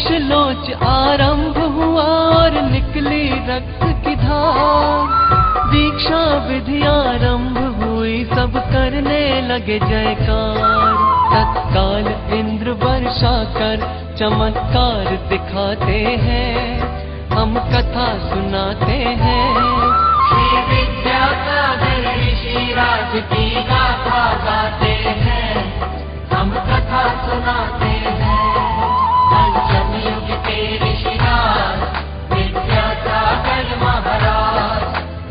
शीश लोच आरंभ हुआ और निकली रक्त की धार। दीक्षा विधि आरंभ हुई, सब करने लगे जयकार। तत्काल इंद्र वर्षा कर चमत्कार दिखाते हैं, हम कथा सुनाते हैं। श्री विद्यासागर ऋषिराज की गाथा गाते हैं, हम कथा सुनाते हैं। पंचम युग के ऋषिराज विद्यासागर महाराज,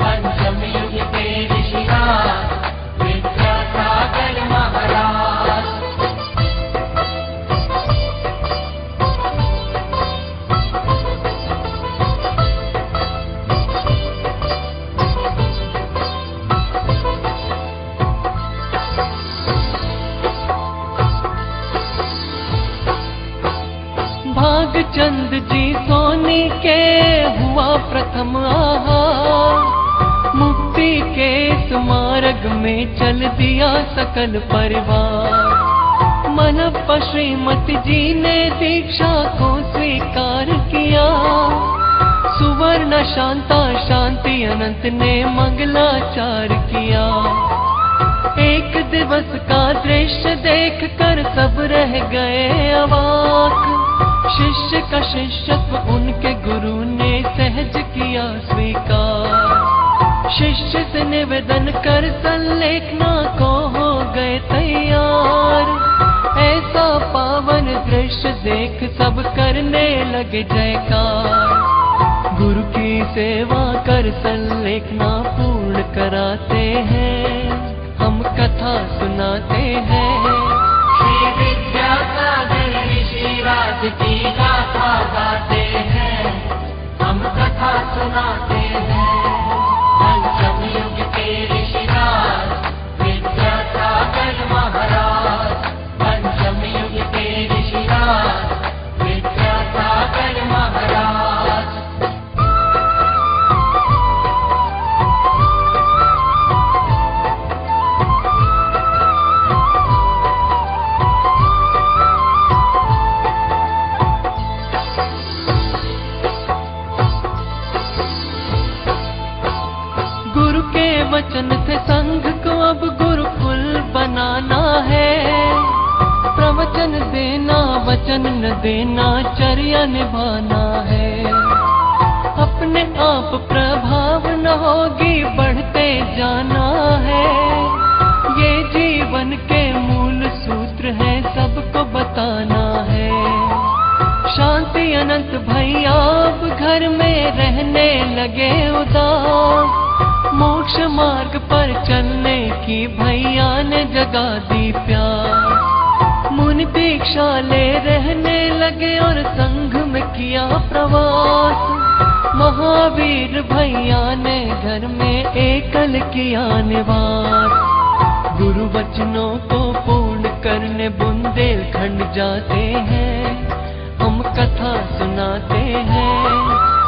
पंचम युग के ऋषिराज विद्यासागर महाराज। भागचंद जी सोनी के हुआ प्रथम आहार। मुक्ति के इस मार्ग में चल दिया सकल परिवार। मनप्पा श्रीमती जी ने दीक्षा को स्वीकार किया। सुवर्ण शांता शांति अनंत ने मंगलाचार किया। एक दिवस का दृश्य देख कर सब रह गए अवाक। शिष्य का शिष्यत्व उनके गुरु ने सहज किया स्वीकार। शिष्य से निवेदन कर संलेखना को हो गए तैयार। ऐसा पावन दृश्य देख सब करने लगे जयकार। गुरु की सेवा कर संलेखना पूर्ण कराते हैं, हम कथा सुनाते हैं। श्री विद्यासागर ऋषिराज की गाथा गाते हैं, हम कथा सुनाते हैं। पंचम युग के ऋषिराज विद्यासागर महाराज, पंचम युग के ऋषिराज विद्यासागर महाराज। वचन थे संघ को अब गुरुकुल बनाना है। प्रवचन देना वचन न देना चर्या निभाना है। अपने आप प्रभाव न होगी बढ़ते जाना है। ये जीवन के मूल सूत्र है, सबको बताना है। शांति अनंत भैया अब घर में रहने लगे उदास। मोक्ष मार्ग पर चलने की भैया ने जगा दी प्यास। मुनि दीक्षा ले रहने लगे और संघ में किया प्रवास। महावीर भैया ने घर में एकल किया निवास। गुरु वचनों को पूर्ण करने बुंदेलखंड जाते हैं, हम कथा सुनाते हैं।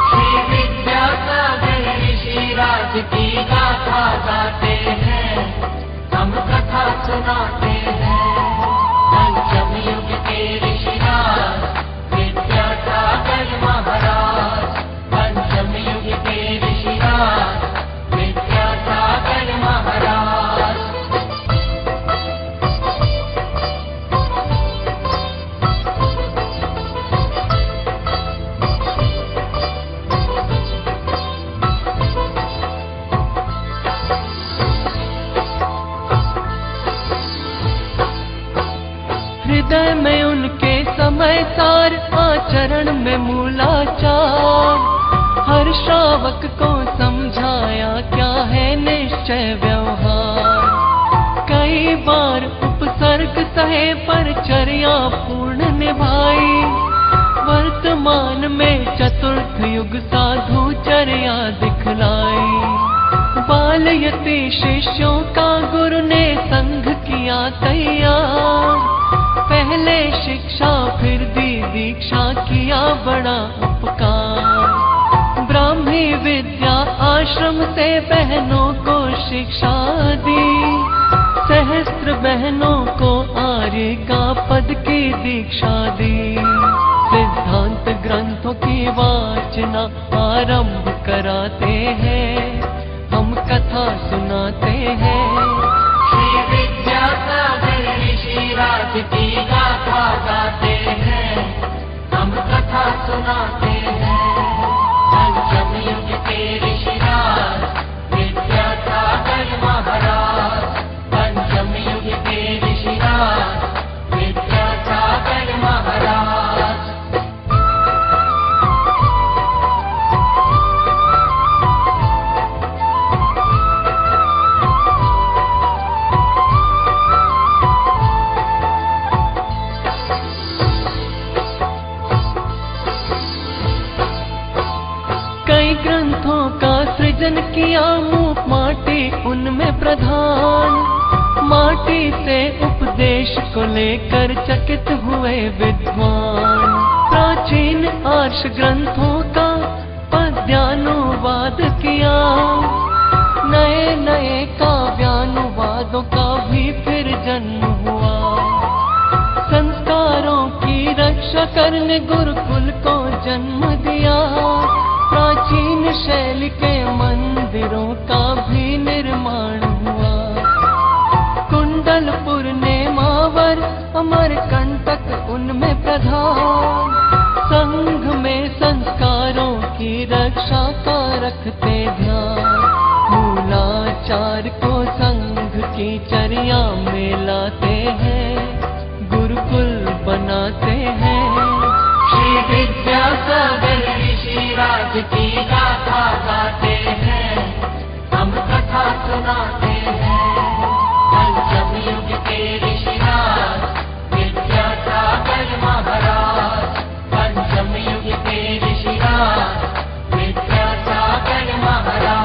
श्री विद्यासागर ऋषिराज की गाथा गाते हैं, हम कथा सुनाते हैं। पंचम युग के ऋषिराज विद्यासागर महाराज, पंचम युग के ऋषिराज विद्यासागर महाराज। हृदय में उनके समय सार, आचरण में मूलाचार। हर श्रावक को समझाया क्या है निश्चय व्यवहार। कई बार उपसर्ग सहे परचर्या पूर्ण निभाई। वर्तमान में चतुर्थ युग साधुचर्या दिखलाई। बाल यति शिष्यों का गुरु ने संघ किया तैयार। पहले शिक्षा फिर दी दीक्षा, किया बड़ा उपकार। ब्राह्मी विद्या आश्रम से बहनों को शिक्षा दी। सहस्त्र बहनों को आर्य का पद की दीक्षा दी। सिद्धांत वाचना आरंभ कराते हैं, हम कथा सुनाते हैं। श्री विद्यासागर ऋषिराज की गाथा गाते हैं, हम कथा सुनाते हैं। पंचम युग के ऋषिराज विद्यासागर महाराज, पंचम युग के ऋषिराज विद्यासागर महाराज। कई ग्रंथों का सृजन किया मूक माटी उनमें प्रधान, माटी से उपदेश को लेकर चकित हुए विद्वान। प्राचीन आर्ष ग्रंथों का पद्यानुवाद किया, नए नए काव्यानुवादों का भी फिर जन्म हुआ। संस्कारों की रक्षा करने गुरुकुल को जन्म दिया, प्राचीन शैली के मंदिरों का भी निर्माण हुआ। कुंडलपुर नेमावर अमरकंटक उनमें प्रधान, संघ में संस्कारों की रक्षा का रखते ध्यान। मूलाचार को संघ की चर्या में लाते हैं, गुरुकुल बनाते हैं। श्री विद्यासागर ऋषिराज की गाथा गाते हैं, हम कथा सुनाते हैं। पंचम युग के ऋषिराज विद्यासागर महाराज, पंचम युग के ऋषिराज विद्यासागर महाराज।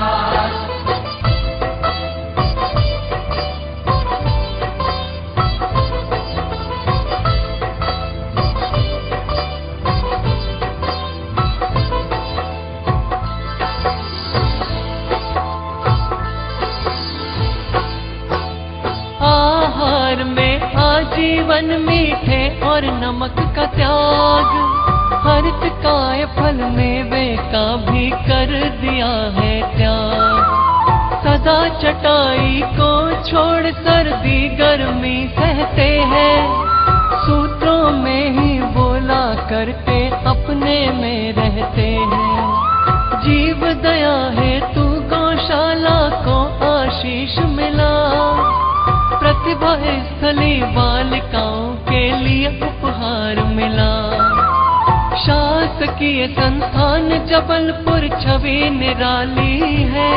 आहार में आजीवन मीठे और नमक का त्याग, हरित काय फल मेवे का भी कर दिया है त्याग। सदा चटाई को छोड़ सर्दी गर्मी सहते हैं, सूत्रों में ही बोला करके अपने में रहते हैं। जीव दया है तू गौशाला को आशीष मिला, प्रतिभा स्थली बालिकाओं के लिए उपहार मिला। शासकीय संस्थान जबलपुर छवि निराली है,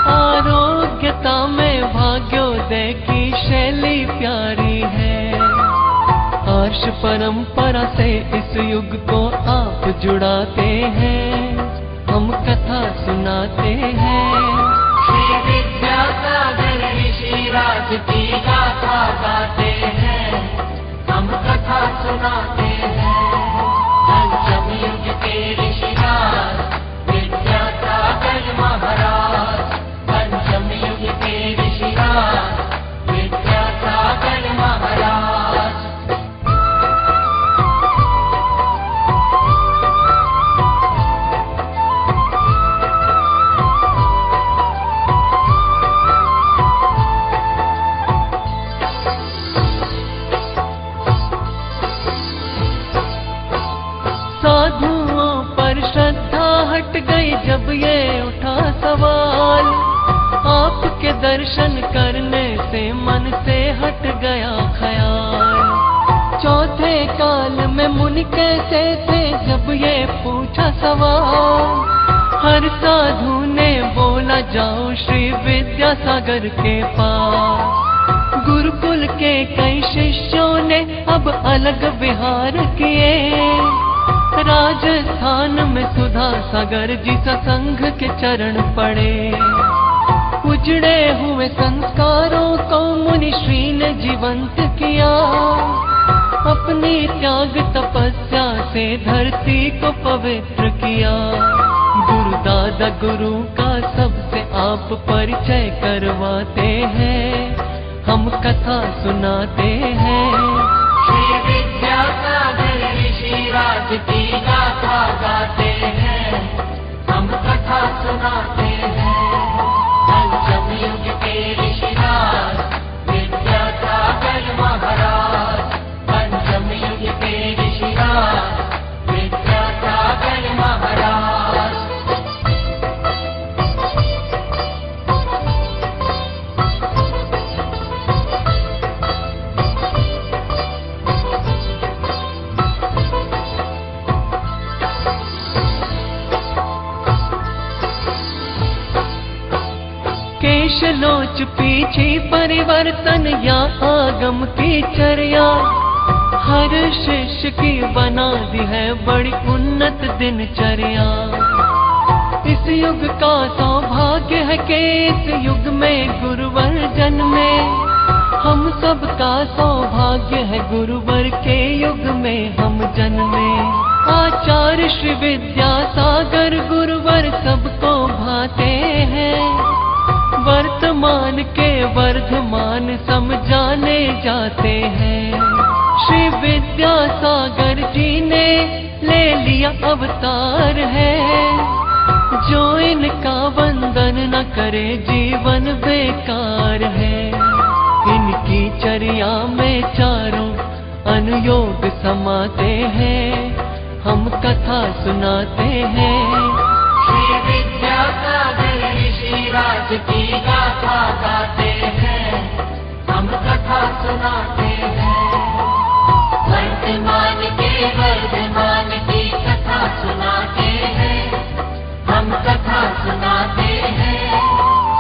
आरोग्यता में भाग्योदय की शैली प्यारी है। आर्ष परंपरा से इस युग को आप जुड़ाते हैं, हम कथा सुनाते हैं। श्री विद्यासागर ऋषिराज की गाथा गाते हैं, हम कथा सुनाते हैं। पंचम युग के ऋषिराज विद्यासागर महाराज, पंचम युग के ऋषिराज विद्यासागर महाराज। साधुओं पर श्रद्धा हट गई जब ये उठा सवाल, आपके दर्शन करने से मन से हट गया ख्याल। चौथे काल में मुनि कैसे थे जब ये पूछा सवाल, हर साधु ने बोला जाओ श्री विद्यासागर के पास। गुरुकुल के कई शिष्यों ने अब अलग विहार किए, राजस्थान में सुधा सागर जी सत्संग के चरण पड़े। उजड़े हुए संस्कारों को मुनि श्री ने जीवंत किया, अपनी त्याग तपस्या से धरती को पवित्र किया। गुरु दादा गुरु का सबसे आप परिचय करवाते हैं, हम कथा सुनाते हैं। श्री विद्यासागर ऋषिराज की गाथा गाते शीश लोच पीछे परिवर्तन या आगम की चर्या, हर शिष्य की बना दी है बड़ी उन्नत दिनचर्या। इस युग का सौभाग्य है कि इस युग में गुरुवर जन्मे, हम सब का सौभाग्य है गुरुवर के युग में हम जन्मे। आचार्य श्री विद्यासागर गुरुवर सबको भाते हैं, वर्तमान के वर्धमान समझाने जाते हैं। श्री विद्यासागर जी ने ले लिया अवतार है, जो इनका वंदन न करे जीवन बेकार है। इनकी चर्या में चारों अनुयोग समाते हैं, हम कथा सुनाते हैं। श्री विद्यासागर ऋषि राज की गाथा गाते हैं, हम कथा सुनाते हैं। वर्तमान के वर्धमान की कथा सुनाते हैं, हम कथा सुनाते हैं।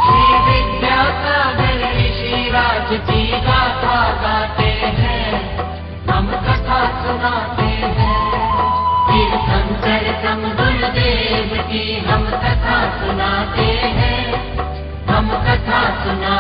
श्री विद्यासागर ऋषि राज की गाथा गाते हैं, हम कथा सुनाते हैं। तीर्थंकर सम गुरुदेव की हम कथा सुनाते हैं, हम कथा सुना